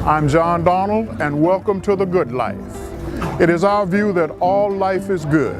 I'm John Donald, and welcome to The Good Life. It is our view that all life is good.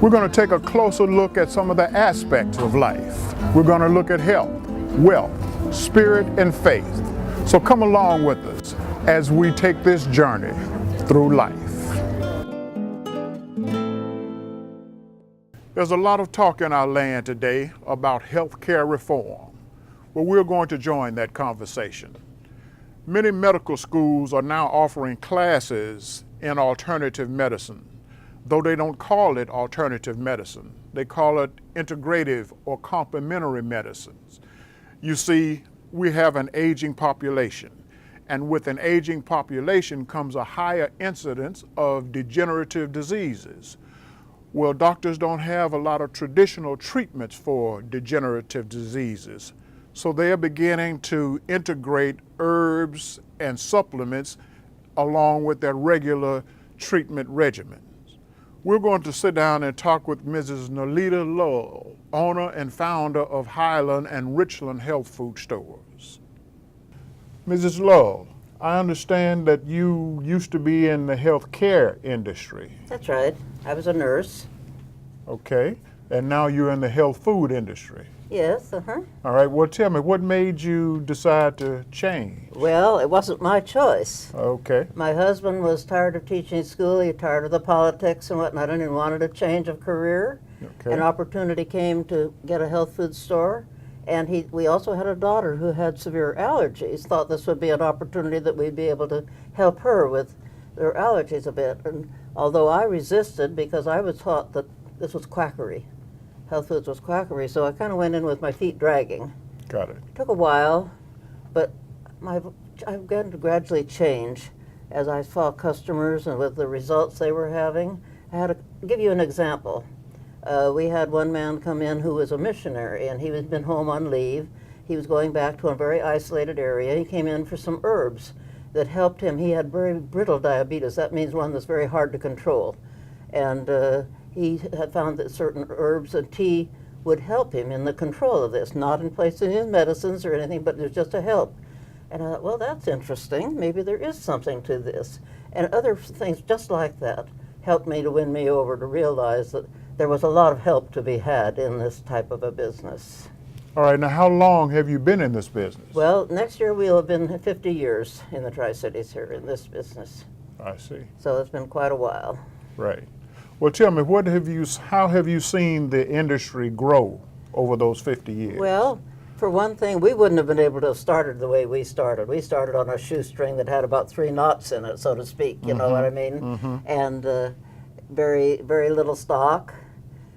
We're going to take a closer look at some of the aspects of life. We're going to look at health, wealth, spirit, and faith. So come along with us as we take this journey through life. There's a lot of talk in our land today about health care reform. Well, we're going to join that conversation. Many medical schools are now offering classes in alternative medicine, though they don't call it alternative medicine. They call it integrative or complementary medicines. You see, we have an aging population, and with an aging population comes a higher incidence of degenerative diseases. Well, doctors don't have a lot of traditional treatments for degenerative diseases, so they're beginning to integrate herbs and supplements along with their regular treatment regimens. We're going to sit down and talk with Mrs. Nolita Lull, owner and founder of Highland and Richland Health Food Stores. Mrs. Lull, I understand that you used to be in the healthcare industry. That's right. I was a nurse. Okay, and now you're in the health food industry. Yes, All right, well tell me, what made you decide to change? Well, it wasn't my choice. Okay. My husband was tired of teaching school, he tired of the politics and whatnot, and he wanted a change of career. Okay. An opportunity came to get a health food store, and we also had a daughter who had severe allergies. Thought this would be an opportunity that we'd be able to help her with her allergies a bit. And although I resisted because I was taught that this was quackery. Health foods was quackery, so I kind of went in with my feet dragging. Got it. It took a while, but I've begun to gradually change as I saw customers and with the results they were having. I had to give you an example. We had one man come in who was a missionary, and he had been home on leave. He was going back to a very isolated area. He came in for some herbs that helped him. He had very brittle diabetes. That means one that's very hard to control. And he had found that certain herbs and tea would help him in the control of this, not in place of his medicines or anything, but it was just a help. And I thought, well, that's interesting. Maybe there is something to this. And other things just like that helped me to win me over to realize that there was a lot of help to be had in this type of a business. All right, now how long have you been in this business? Well, next year we'll have been 50 years in the Tri-Cities here in this business. I see. So it's been quite a while. Right. Well, tell me, how have you seen the industry grow over those 50 years? Well, for one thing, we wouldn't have been able to have started the way we started. We started on a shoestring that had about 3 knots in it, so to speak, you know what I mean? And very, very little stock.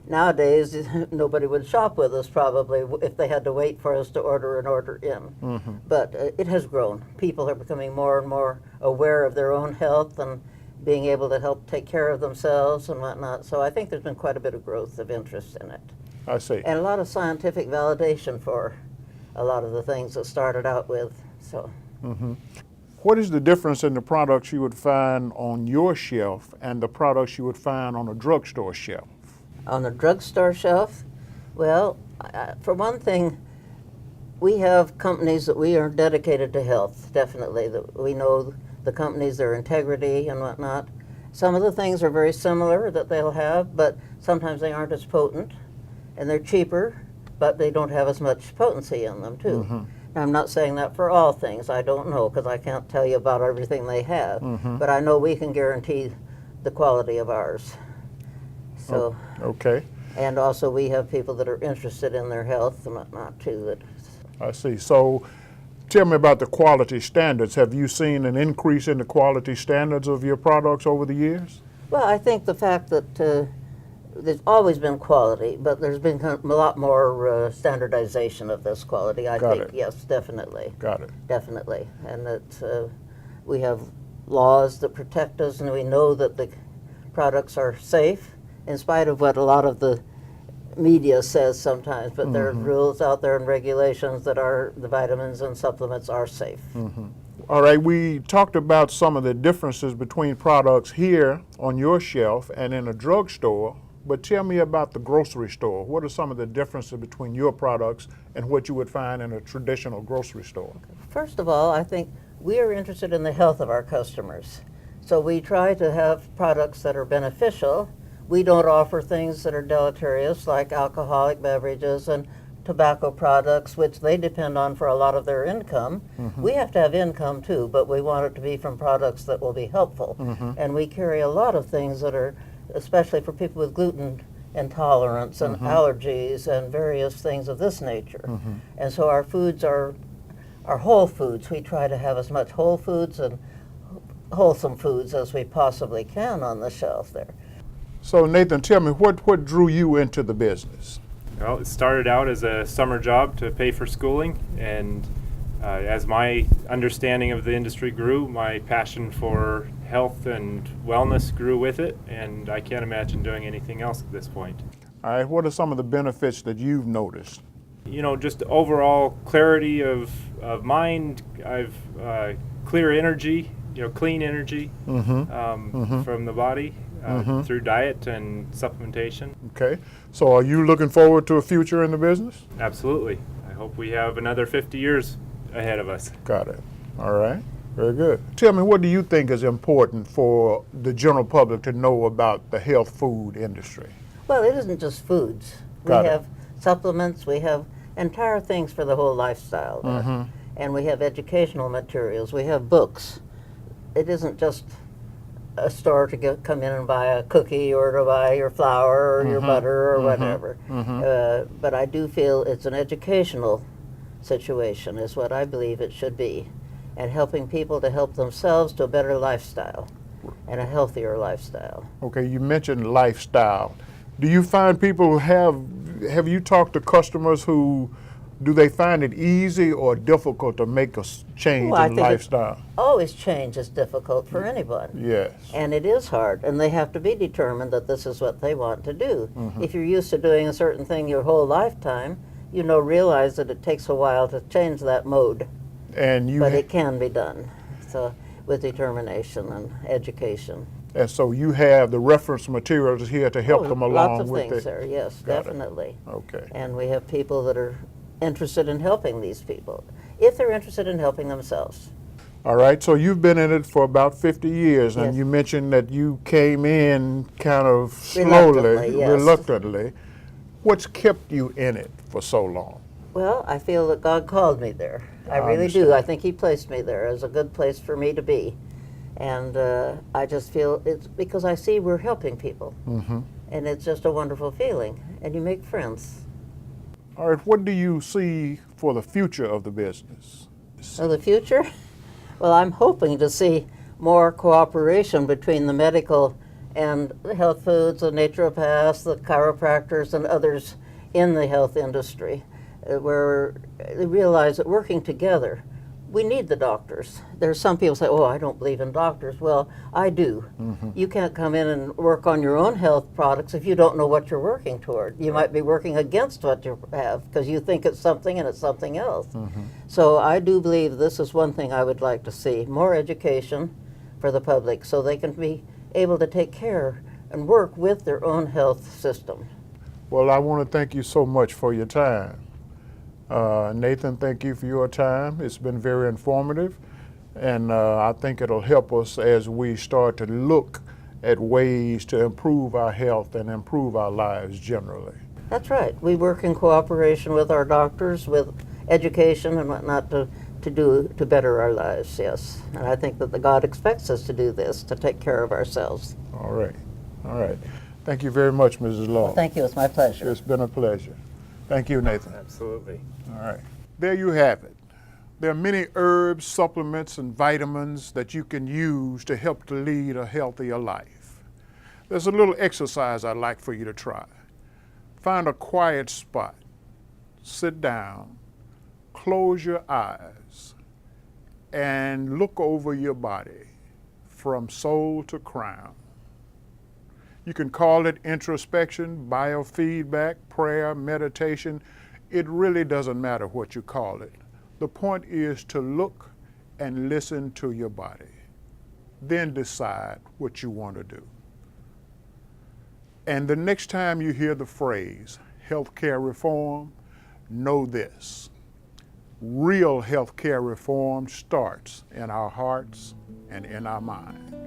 Nowadays, nobody would shop with us probably if they had to wait for us to order an order in. But it has grown. People are becoming more and more aware of their own health and being able to help take care of themselves and whatnot. So I think there's been quite a bit of growth of interest in it. I see. And a lot of scientific validation for a lot of the things that started out with. So. What is the difference in the products you would find on your shelf and the products you would find on a drugstore shelf? On the drugstore shelf, well, for one thing, we have companies that we are dedicated to health, definitely. That we know the companies, their integrity and whatnot. Some of the things are very similar that they'll have, but sometimes they aren't as potent, and they're cheaper, but they don't have as much potency in them too. Now, I'm not saying that for all things. I don't know, because I can't tell you about everything they have, but I know we can guarantee the quality of ours. So, okay. And also we have people that are interested in their health and whatnot too. That I see. So tell me about the quality standards. Have you seen an increase in the quality standards of your products over the years? Well, I think the fact that there's always been quality, but there's been a lot more standardization of this quality, I think. Yes, definitely. Got it. Definitely. And that we have laws that protect us, and we know that the products are safe, in spite of what a lot of the media says sometimes, but there are rules out there and regulations that the vitamins and supplements are safe. All right, we talked about some of the differences between products here on your shelf and in a drugstore, but tell me about the grocery store. What are some of the differences between your products and what you would find in a traditional grocery store? First of all, I think We are interested in the health of our customers. So we try to have products that are beneficial. We don't offer things that are deleterious like alcoholic beverages and tobacco products, which they depend on for a lot of their income. We have to have income too, but we want it to be from products that will be helpful. And we carry a lot of things that are, especially for people with gluten intolerance and allergies and various things of this nature. And so our foods are whole foods. We try to have as much whole foods and wholesome foods as we possibly can on the shelf there. So Nathan, tell me, what drew you into the business? Well, it started out as a summer job to pay for schooling, and as my understanding of the industry grew, my passion for health and wellness grew with it, and I can't imagine doing anything else at this point. All right, what are some of the benefits that you've noticed? You know, just overall clarity of mind. I've clear energy, you know, clean energy from the body through diet and supplementation. Okay, so are you looking forward to a future in the business? Absolutely. I hope we have another 50 years ahead of us. Got it. All right, very good. Tell me, what do you think is important for the general public to know about the health food industry? Well, it isn't just foods. Got We it. have supplements, we have entire things for the whole lifestyle there. And we have educational materials, we have books. It isn't just a store to come in and buy a cookie or to buy your flour or your butter or whatever. But I do feel it's an educational situation is what I believe it should be, and helping people to help themselves to a better lifestyle and a healthier lifestyle. Okay, you mentioned lifestyle. Do you find people have you talked to customers who, do they find it easy or difficult to make a change Well, I in think lifestyle? Always change is difficult for anyone. Yes. And it is hard, and they have to be determined that this is what they want to do. If you're used to doing a certain thing your whole lifetime, realize that it takes a while to change that mode, And you but it can be done. So with determination and education. and so you have the reference materials here to help them along Lots of with things it. there, yes, Got it. definitely. Okay. And we have people that are interested in helping these people, if they're interested in helping themselves. All right, so you've been in it for about 50 years, and Yes. you mentioned that you came in kind of slowly, Reluctantly, yes. reluctantly. What's kept you in it for so long? Well, I feel that God called me there. I I really do. understand. I think He placed me there as a good place for me to be. And I just feel it's because I see we're helping people. And it's just a wonderful feeling. And you make friends. All right, what do you see for the future of the business? So the future? Well, I'm hoping to see more cooperation between the medical and the health foods, the naturopaths, the chiropractors, and others in the health industry, where they realize that working together, we need the doctors. There's some people say, oh, I don't believe in doctors. Well, I do. You can't come in and work on your own health products if you don't know what you're working toward. You might be working against what you have because you think it's something and it's something else. So I do believe this is one thing I would like to see, more education for the public so they can be able to take care and work with their own health system. Well, I want to thank you so much for your time. Nathan, thank you for your time. It's been very informative, and I think it'll help us as we start to look at ways to improve our health and improve our lives generally. That's right. We work in cooperation with our doctors, with education and whatnot to better our lives, yes. And I think that God expects us to do this, to take care of ourselves. All right. All right. Thank you very much, Mrs. Law. Well, thank you. It's my pleasure. It's been a pleasure. Thank you, Nathan. Absolutely. All right. There you have it. There are many herbs, supplements, and vitamins that you can use to help to lead a healthier life. There's a little exercise I'd like for you to try. Find a quiet spot, sit down, close your eyes, and look over your body from soul to crown. You can call it introspection, biofeedback, prayer, meditation. It really doesn't matter what you call it. The point is to look and listen to your body. Then decide what you want to do. And the next time you hear the phrase healthcare reform, know this. Real health care reform starts in our hearts and in our minds.